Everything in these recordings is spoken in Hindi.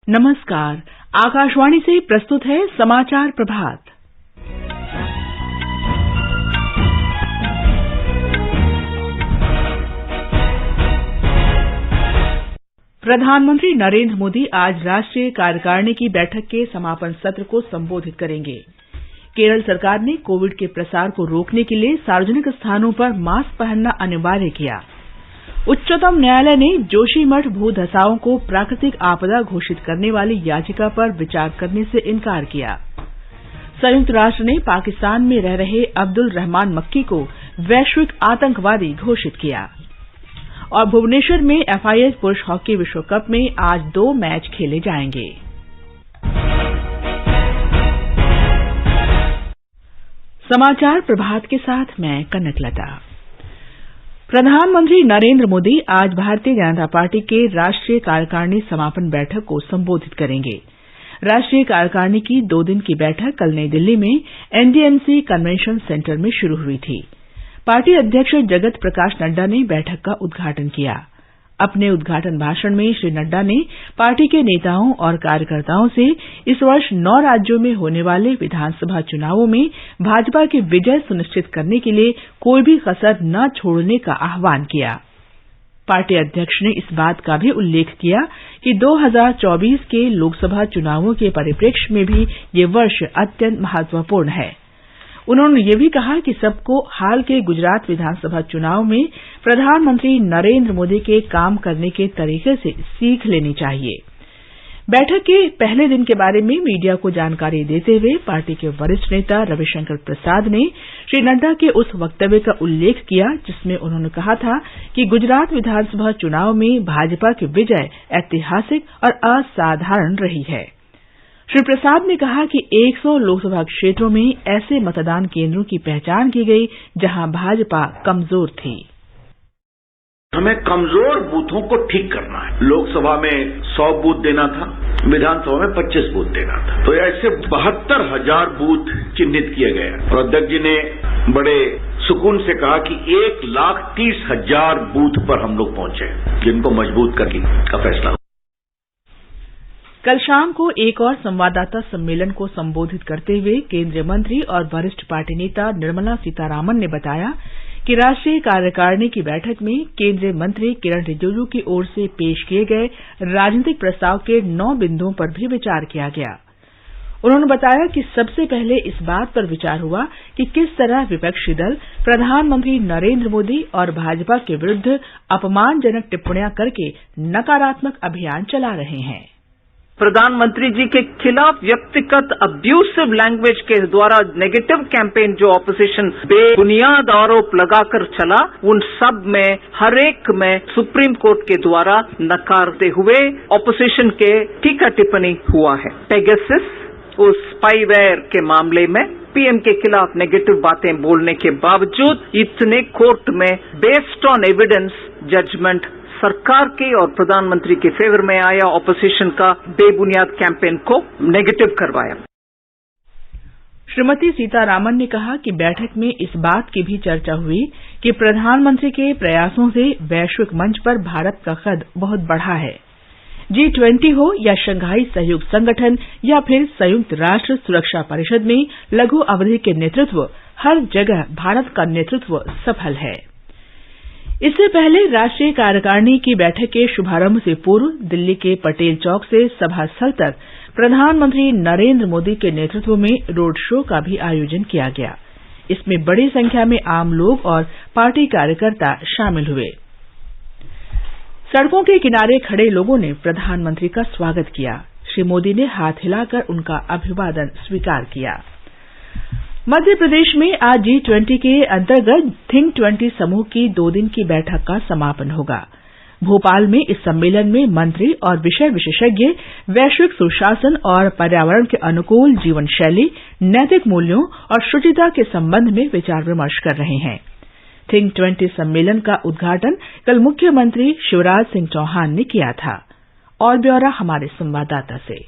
नमस्कार, आकाशवाणी से प्रस्तुत है समाचार प्रभात। प्रधानमंत्री नरेंद्र मोदी आज राष्ट्रीय कार्यकारिणी की बैठक के समापन सत्र को संबोधित करेंगे। केरल सरकार ने कोविड के प्रसार को रोकने के लिए सार्वजनिक स्थानों पर मास्क पहनना अनिवार्य किया। उच्चतम न्यायालय ने जोशीमठ भू धसाओं को प्राकृतिक आपदा घोषित करने वाली याचिका पर विचार करने से इनकार किया। संयुक्त राष्ट्र ने पाकिस्तान में रह रहे अब्दुल रहमान मक्की को वैश्विक आतंकवादी घोषित किया। और भुवनेश्वर में FIH पुरुष हॉकी विश्व कप में आज 2 मैच खेले जाएंगे। समाचार प्रभात के साथ मैं कनकलता। प्रधानमंत्री नरेंद्र मोदी आज भारतीय जनता पार्टी के राष्ट्रीय कार्यकारिणी समापन बैठक को संबोधित करेंगे। राष्ट्रीय कार्यकारिणी की 2 दिन की बैठक कल नई दिल्ली में NDMC कन्वेंशन सेंटर में शुरू हुई थी। पार्टी अध्यक्ष जगत प्रकाश नड्डा ने बैठक का उद्घाटन किया। अपने उद्घाटन भाषण में श्री नड्डा ने पार्टी के नेताओं और कार्यकर्ताओं से इस वर्ष 9 राज्यों में होने वाले विधानसभा चुनावों में भाजपा की विजय सुनिश्चित करने के लिए कोई भी कसर न छोड़ने का आह्वान किया। पार्टी अध्यक्ष ने इस बात का भी उल्लेख किया कि 2024 के लोकसभा चुनावों के परिप्रेक्ष्य में भी ये वर्ष अत्यंत महत्वपूर्ण है। उन्होंने ये भी कहा कि सबको हाल के गुजरात विधानसभा चुनाव में प्रधानमंत्री नरेंद्र मोदी के काम करने के तरीके से सीख लेनी चाहिए। बैठक के पहले दिन के बारे में मीडिया को जानकारी देते हुए पार्टी के वरिष्ठ नेता रविशंकर प्रसाद ने श्री नड्डा के उस वक्तव्य का उल्लेख किया जिसमें उन्होंने कहा था कि गुजरात विधानसभा चुनाव में भाजपा की विजय ऐतिहासिक और असाधारण रही है। श्री प्रसाद ने कहा कि 100 लोकसभा क्षेत्रों में ऐसे मतदान केंद्रों की पहचान की गई जहां भाजपा कमजोर थी। हमें कमजोर बूथों को ठीक करना है। लोकसभा में 100 बूथ देना था, विधानसभा में 25 बूथ देना था, तो ऐसे 72,000 बूथ चिन्हित किए गए। और अध्यक्ष जी ने बड़े सुकून से कहा कि 1,30,000 बूथ पर हम लोग पहुंचे जिनको मजबूत करने का फैसला। कल शाम को एक और संवाददाता सम्मेलन को संबोधित करते हुए केंद्रीय मंत्री और वरिष्ठ पार्टी नेता निर्मला सीतारामन ने बताया कि राष्ट्रीय कार्यकारिणी की बैठक में केंद्रीय मंत्री किरण रिजिजू की ओर से पेश किए गए राजनीतिक प्रस्ताव के 9 बिंदुओं पर भी विचार किया गया। उन्होंने बताया कि सबसे पहले इस बात पर विचार हुआ कि किस तरह विपक्षी दल प्रधानमंत्री नरेंद्र मोदी और भाजपा के विरुद्ध अपमानजनक टिप्पणियां करके नकारात्मक अभियान चला रहे हैं। प्रधानमंत्री जी के खिलाफ व्यक्तिगत अब्यूसिव लैंग्वेज के द्वारा नेगेटिव कैंपेन जो ऑपोजिशन बेबुनियाद आरोप लगाकर चला, उन सब में हर एक में सुप्रीम कोर्ट के द्वारा नकारते हुए ऑपोजिशन के टीका टिप्पणी हुआ है। पेगासस उस स्पाईवेयर के मामले में PM के खिलाफ नेगेटिव बातें बोलने के बावजूद इतने कोर्ट में बेस्ड ऑन एविडेंस जजमेंट सरकार के और प्रधानमंत्री के फेवर में आया, ऑपोजिशन का बेबुनियाद कैंपेन को नेगेटिव करवाया। श्रीमती सीतारामन ने कहा कि बैठक में इस बात की भी चर्चा हुई कि प्रधानमंत्री के प्रयासों से वैश्विक मंच पर भारत का कद बहुत बढ़ा है। G20 हो या शंघाई सहयोग संगठन या फिर संयुक्त राष्ट्र सुरक्षा परिषद में लघु अवधि के नेतृत्व, हर जगह भारत का नेतृत्व सफल है। इससे पहले राष्ट्रीय कार्यकारिणी की बैठक के शुभारंभ से पूर्व दिल्ली के पटेल चौक से सभा स्थल तक प्रधानमंत्री नरेंद्र मोदी के नेतृत्व में रोड शो का भी आयोजन किया गया। इसमें बड़ी संख्या में आम लोग और पार्टी कार्यकर्ता शामिल हुए। सड़कों के किनारे खड़े लोगों ने प्रधानमंत्री का स्वागत किया। श्री मोदी ने हाथ हिलाकर उनका अभिवादन स्वीकार किया। मध्य प्रदेश में आज G20 के अंतर्गत थिंक 20 समूह की 2 दिन की बैठक का समापन होगा। भोपाल में इस सम्मेलन में मंत्री और विषय विशेषज्ञ वैश्विक सुशासन और पर्यावरण के अनुकूल जीवन शैली, नैतिक मूल्यों और शुचिता के संबंध में विचार विमर्श कर रहे हैं। थिंक 20 सम्मेलन का उद्घाटन कल मुख्यमंत्री शिवराज सिंह चौहान ने किया था। और ब्यौरा हमारे संवाददाता से।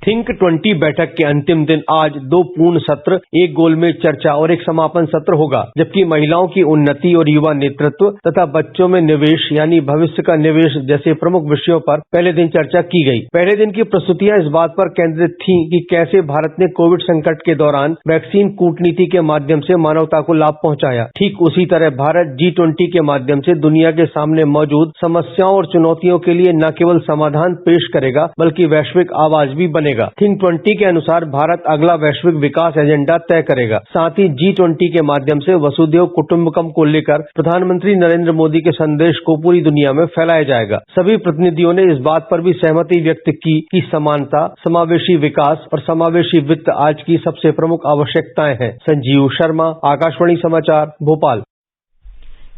थिंक 20 बैठक के अंतिम दिन आज 2 पूर्ण सत्र, एक गोलमेज चर्चा और एक समापन सत्र होगा, जबकि महिलाओं की उन्नति और युवा नेतृत्व तथा बच्चों में निवेश यानी भविष्य का निवेश जैसे प्रमुख विषयों पर पहले दिन चर्चा की गई। पहले दिन की प्रस्तुतियां इस बात पर केंद्रित थीं कि कैसे भारत ने कोविड संकट के दौरान वैक्सीन कूटनीति के माध्यम से मानवता को लाभ पहुंचाया। ठीक उसी तरह भारत G20 के माध्यम से दुनिया के सामने मौजूद समस्याओं और चुनौतियों के लिए न केवल समाधान पेश करेगा बल्कि वैश्विक आवाज भी बनेगा। थिंक 20 के अनुसार भारत अगला वैश्विक विकास एजेंडा तय करेगा। साथ ही G20 के माध्यम से वसुधैव कुटुंबकम को लेकर प्रधानमंत्री नरेंद्र मोदी के संदेश को पूरी दुनिया में फैलाया जाएगा। सभी प्रतिनिधियों ने इस बात पर भी सहमति व्यक्त की कि समानता, समावेशी विकास और समावेशी वित्त आज की सबसे प्रमुख आवश्यकताएं हैं। संजीव शर्मा, आकाशवाणी समाचार, भोपाल।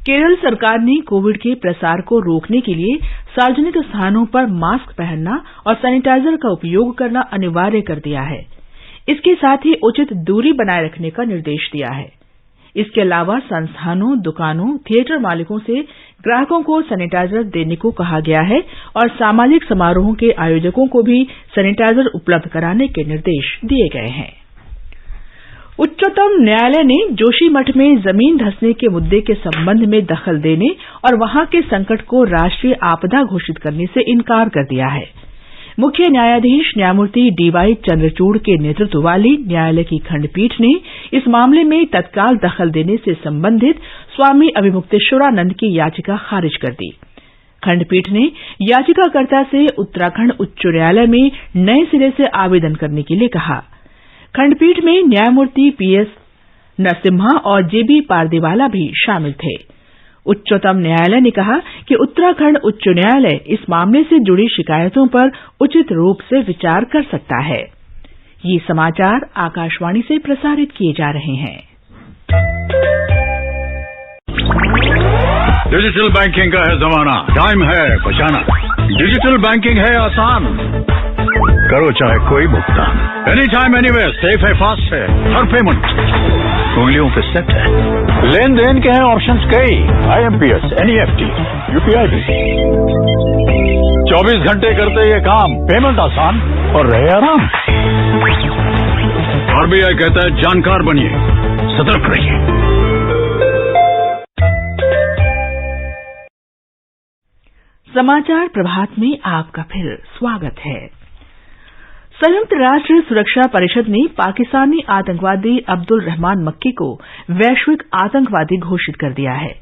केरल सरकार ने कोविड के प्रसार को रोकने के लिए सार्वजनिक स्थानों पर मास्क पहनना और सैनिटाइजर का उपयोग करना अनिवार्य कर दिया है। इसके साथ ही उचित दूरी बनाए रखने का निर्देश दिया है। इसके अलावा संस्थानों, दुकानों, थिएटर मालिकों से ग्राहकों को सैनिटाइजर देने को कहा गया है और सामाजिक समारोहों के आयोजकों को भी सैनिटाइजर उपलब्ध कराने के निर्देश दिए गए हैं। उच्चतम न्यायालय ने जोशीमठ में जमीन धंसने के मुद्दे के संबंध में दखल देने और वहां के संकट को राष्ट्रीय आपदा घोषित करने से इनकार कर दिया है। मुख्य न्यायाधीश न्यायमूर्ति DY चंद्रचूड़ के नेतृत्व वाली न्यायालय की खंडपीठ ने इस मामले में तत्काल दखल देने से संबंधित स्वामी अभिमुक्तेश्वरानंद की याचिका खारिज कर दी। खंडपीठ ने याचिकाकर्ता से उत्तराखंड उच्च न्यायालय में नए सिरे से आवेदन करने के लिए कहा। खंडपीठ में न्यायमूर्ति PS नरसिम्हा और JB पारदीवाला भी शामिल थे। उच्चतम न्यायालय ने कहा कि उत्तराखंड उच्च न्यायालय इस मामले से जुड़ी शिकायतों पर उचित रूप से विचार कर सकता है। ये समाचार आकाशवाणी से प्रसारित किए जा रहे हैं। डिजिटल बैंकिंग का है जमाना, टाइम है बचाना। डिजिटल बैंकिंग है आसान, करो चाहे कोई भुगतान, एनी टाइम एनीवेयर, सेफ है, फास्ट है, हर पेमेंट उंगलियों पे सेट है। लेन देन के हैं ऑप्शंस कई, IMPS, NEFT, UPI भी। 24 घंटे करते ये काम, पेमेंट आसान और रहे आराम। RBI कहता है जानकार बनिए, सतर्क रहिए। समाचार प्रभात में आपका फिर स्वागत है। संयुक्त राष्ट्र सुरक्षा परिषद ने पाकिस्तानी आतंकवादी अब्दुल रहमान मक्की को वैश्विक आतंकवादी घोषित कर दिया है।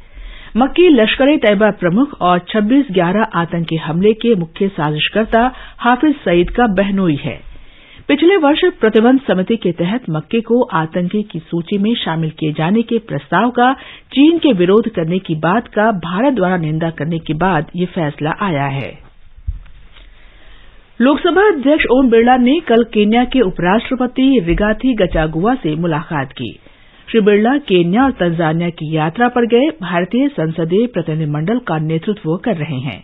मक्की लश्कर-ए-तैयबा प्रमुख और 26/11 आतंकी हमले के मुख्य साजिशकर्ता हाफिज सईद का बहनोई है। पिछले वर्ष प्रतिबंध समिति के तहत मक्की को आतंकी की सूची में शामिल किए जाने के प्रस्ताव का चीन के विरोध करने की बात का भारत द्वारा निंदा करने के बाद ये फैसला आया है। लोकसभा अध्यक्ष ओम बिरला ने कल केन्या के उपराष्ट्रपति रिगाथी गचागुआ से मुलाकात की। श्री बिरला केन्या और तंजानिया की यात्रा पर गए भारतीय संसदीय प्रतिनिधिमंडल का नेतृत्व कर रहे हैं।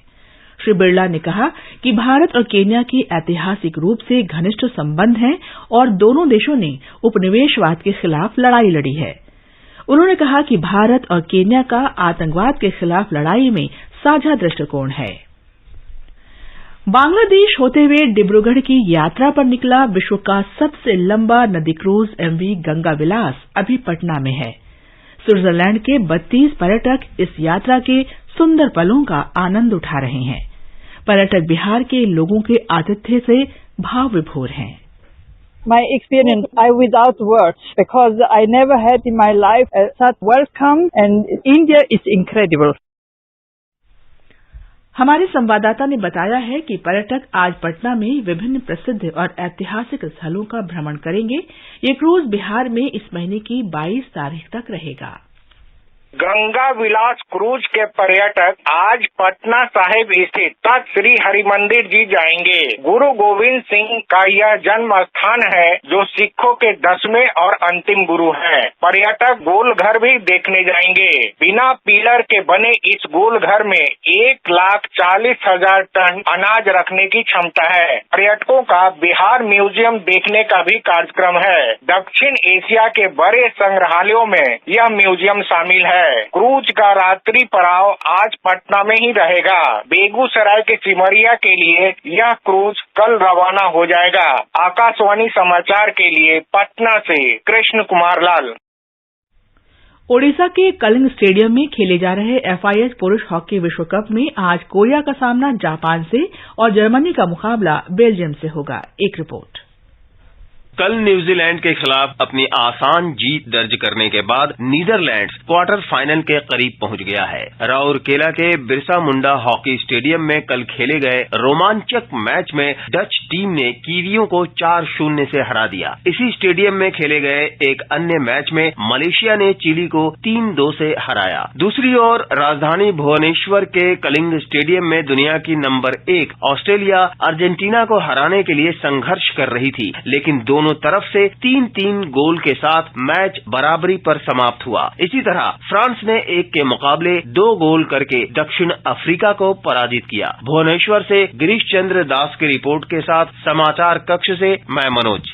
श्री बिरला ने कहा कि भारत और केन्या की ऐतिहासिक रूप से घनिष्ठ संबंध हैं और दोनों देशों ने उपनिवेशवाद के खिलाफ लड़ाई लड़ी है। उन्होंने कहा कि भारत और केन्या का आतंकवाद के खिलाफ लड़ाई में साझा दृष्टिकोण है। बांग्लादेश होते हुए डिब्रूगढ़ की यात्रा पर निकला विश्व का सबसे लंबा नदी क्रूज MV गंगा विलास अभी पटना में है। स्विट्जरलैंड के 32 पर्यटक इस यात्रा के सुंदर पलों का आनंद उठा रहे हैं। पर्यटक बिहार के लोगों के आतिथ्य से भाव विभोर हैं। My experience, I without words, because I never had in my life such welcome, and India is incredible. हमारे संवाददाता ने बताया है कि पर्यटक आज पटना में विभिन्न प्रसिद्ध और ऐतिहासिक स्थलों का भ्रमण करेंगे। ये क्रूज बिहार में इस महीने की 22 तारीख तक रहेगा। गंगा विलास क्रूज के पर्यटक आज पटना साहिब स्थित तख्त श्री हरिमंदिर जी जाएंगे। गुरु गोविंद सिंह का यह जन्म स्थान है जो सिखों के 10वें और अंतिम गुरु हैं। पर्यटक गोल घर भी देखने जाएंगे। बिना पिलर के बने इस गोल घर में 1,40,000 टन अनाज रखने की क्षमता है। पर्यटकों का बिहार म्यूजियम देखने का भी कार्यक्रम है। दक्षिण एशिया के बड़े संग्रहालयों में यह म्यूजियम शामिल है। है। क्रूज का रात्रि पड़ाव आज पटना में ही रहेगा। बेगूसराय के सिमरिया के लिए यह क्रूज कल रवाना हो जाएगा। आकाशवाणी समाचार के लिए पटना से कृष्ण कुमार लाल। ओडिशा के कलिंग स्टेडियम में खेले जा रहे FIH पुरुष हॉकी विश्व कप में आज कोरिया का सामना जापान से और जर्मनी का मुकाबला बेल्जियम से होगा। एक रिपोर्ट। कल न्यूजीलैंड के खिलाफ अपनी आसान जीत दर्ज करने के बाद नीदरलैंड्स क्वार्टर फाइनल के करीब पहुंच गया है। राउरकेला के बिरसा मुंडा हॉकी स्टेडियम में कल खेले गए रोमांचक मैच में डच टीम ने कीवियों को 4-0 से हरा दिया। इसी स्टेडियम में खेले गए एक अन्य मैच में मलेशिया ने चिली को 3-2 से हराया। दूसरी ओर राजधानी भुवनेश्वर के कलिंग स्टेडियम में दुनिया की नंबर 1 ऑस्ट्रेलिया अर्जेंटीना को हराने के लिए संघर्ष कर रही थी, लेकिन दोनों तरफ से 3-3 गोल के साथ मैच बराबरी पर समाप्त हुआ। इसी तरह फ्रांस ने 1 के मुकाबले 2 गोल करके दक्षिण अफ्रीका को पराजित किया। भुवनेश्वर से गिरीश चंद्र दास की रिपोर्ट के साथ समाचार कक्ष से मैं Manoj.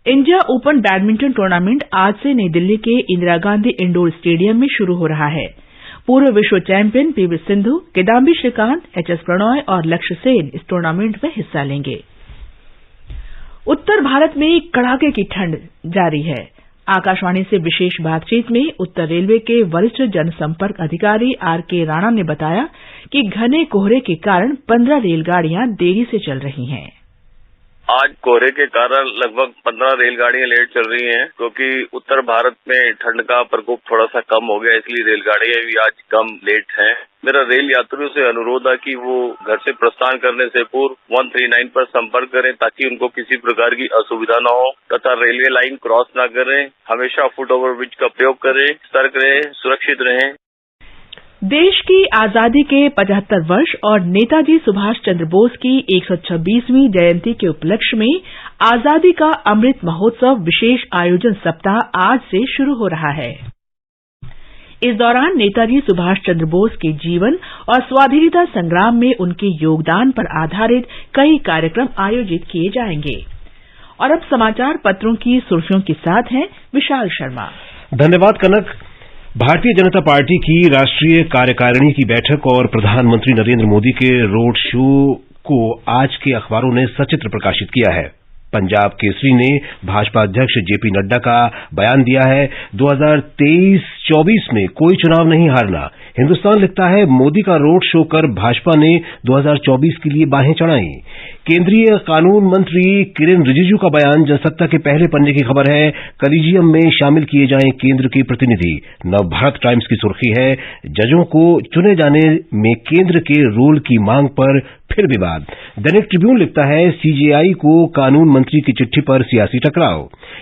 India open badminton tournament आज से नई दिल्ली के इंदिरा गांधी इंडोर स्टेडियम में शुरू हो रहा है। पूर्व विश्व champion PV Sindhu, Kidambi Srikanth, HS Prannoy और लक्ष्य सेन इस टूर्नामेंट में हिस्सा लेंगे। उत्तर भारत में कड़ाके की ठंड जारी है। आकाशवाणी से विशेष बातचीत में उत्तर रेलवे के वरिष्ठ जनसंपर्क अधिकारी RK राणा ने बताया कि घने कोहरे के कारण 15 रेलगाड़ियां देरी से चल रही हैं। आज कोहरे के कारण लगभग 15 रेलगाड़ियां लेट चल रही हैं, क्योंकि उत्तर भारत में ठंड का प्रकोप थोड़ा सा कम हो गया, इसलिए रेलगाड़ियां भी आज कम लेट हैं। मेरा रेल यात्रियों से अनुरोध है कि वो घर से प्रस्थान करने से पूर्व 139 पर संपर्क करें, ताकि उनको किसी प्रकार की असुविधा न हो तथा रेलवे लाइन क्रॉस न करें। हमेशा फुट ओवर ब्रिज का प्रयोग करें, सतर्क रहें, सुरक्षित रहें। देश की आजादी के 75 वर्ष और नेताजी सुभाष चंद्र बोस की 126वीं जयंती के उपलक्ष्य में आजादी का अमृत महोत्सव विशेष आयोजन सप्ताह आज से शुरू हो रहा है। इस दौरान नेताजी सुभाष चंद्र बोस के जीवन और स्वाधीनता संग्राम में उनके योगदान पर आधारित कई कार्यक्रम आयोजित किए जाएंगे। और अब समाचार पत्रों की सुर्खियों के साथ हैं विशाल शर्मा। धन्यवाद कनक। भारतीय जनता पार्टी की राष्ट्रीय कार्यकारिणी की बैठक और प्रधानमंत्री नरेंद्र मोदी के रोड शो को आज के अखबारों ने सचित्र प्रकाशित किया है। पंजाब केसरी ने भाजपा अध्यक्ष JP नड्डा का बयान दिया है, 2023-24 में कोई चुनाव नहीं हारना। हिंदुस्तान लिखता है, मोदी का रोड शो कर भाजपा ने 2024 के लिए बाहें चढ़ाई। केंद्रीय कानून मंत्री किरेन रिजिजू का बयान जनसत्ता के पहले पन्ने की खबर है, कलीजियम में शामिल किए जाएं केंद्र के प्रतिनिधि। नवभारत टाइम्स की सुर्खी है, जजों को चुने जाने में केंद्र के रोल की मांग पर फिर विवाद। दैनिक ट्रिब्यून लिखता है, CJI को कानून मंत्री की चिट्ठी पर सियासी टकराव।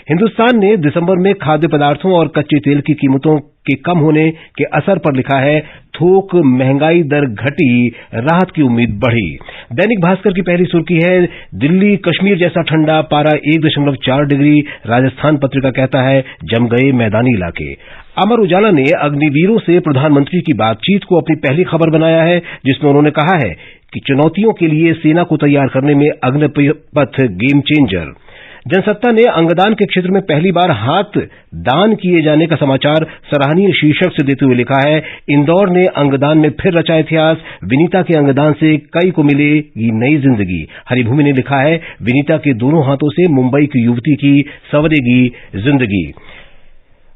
हिंदुस्तान ने दिसंबर में खाद्य पदार्थों और कच्चे तेल की कीमतों के कम होने के असर पर लिखा है, थोक महंगाई दर घटी, राहत की उम्मीद बढ़ी। दैनिक भास्कर की पहली सुर्खी है, दिल्ली कश्मीर जैसा ठंडा, पारा 1.4 डिग्री। राजस्थान पत्रिका कहता है, जम गए मैदानी इलाके। अमर उजाला ने अग्निवीरों से प्रधानमंत्री की बातचीत को अपनी पहली खबर बनाया है, जिसमें उन्होंने कहा है कि चुनौतियों के लिए सेना को तैयार करने में अग्निपथ गेम चेंजर। जनसत्ता ने अंगदान के क्षेत्र में पहली बार हाथ दान किए जाने का समाचार सराहनीय शीर्षक से देते हुए लिखा है, इंदौर ने अंगदान में फिर रचा इतिहास, विनीता के अंगदान से कई को मिलेगी नई जिंदगी। हरिभूमि ने लिखा है, विनीता के दोनों हाथों से मुंबई की युवती की संवरेगी जिंदगी।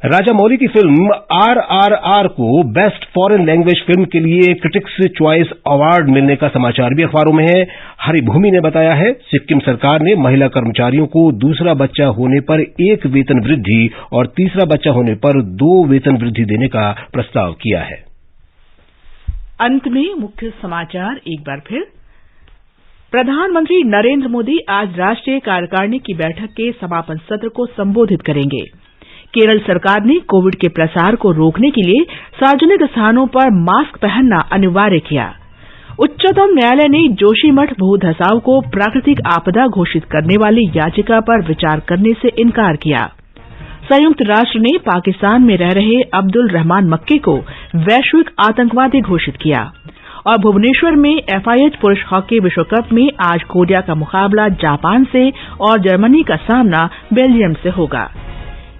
राजा मौली की फिल्म RRR को बेस्ट फॉरेन लैंग्वेज फिल्म के लिए क्रिटिक्स चॉइस अवार्ड मिलने का समाचार भी अखबारों में है। हरिभूमि ने बताया है, सिक्किम सरकार ने महिला कर्मचारियों को दूसरा बच्चा होने पर 1 वेतन वृद्धि और तीसरा बच्चा होने पर 2 वेतन वृद्धि देने का प्रस्ताव किया है। अंत में मुख्य समाचार एक बार फिर। प्रधानमंत्री नरेंद्र मोदी आज राष्ट्रीय कार्यकारिणी की बैठक के समापन सत्र को संबोधित करेंगे। केरल सरकार ने कोविड के प्रसार को रोकने के लिए सार्वजनिक स्थानों पर मास्क पहनना अनिवार्य किया। उच्चतम न्यायालय ने जोशीमठ भू धसाव को प्राकृतिक आपदा घोषित करने वाली याचिका पर विचार करने से इनकार किया। संयुक्त राष्ट्र ने पाकिस्तान में रह रहे अब्दुल रहमान मक्की को वैश्विक आतंकवादी घोषित किया। और भुवनेश्वर में FIH पुरुष हॉकी विश्व कप में आज कोरिया का मुकाबला जापान से और जर्मनी का सामना बेल्जियम से होगा।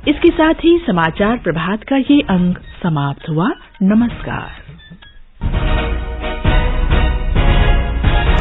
इसके साथ ही समाचार प्रभात का ये अंक समाप्त हुआ। नमस्कार।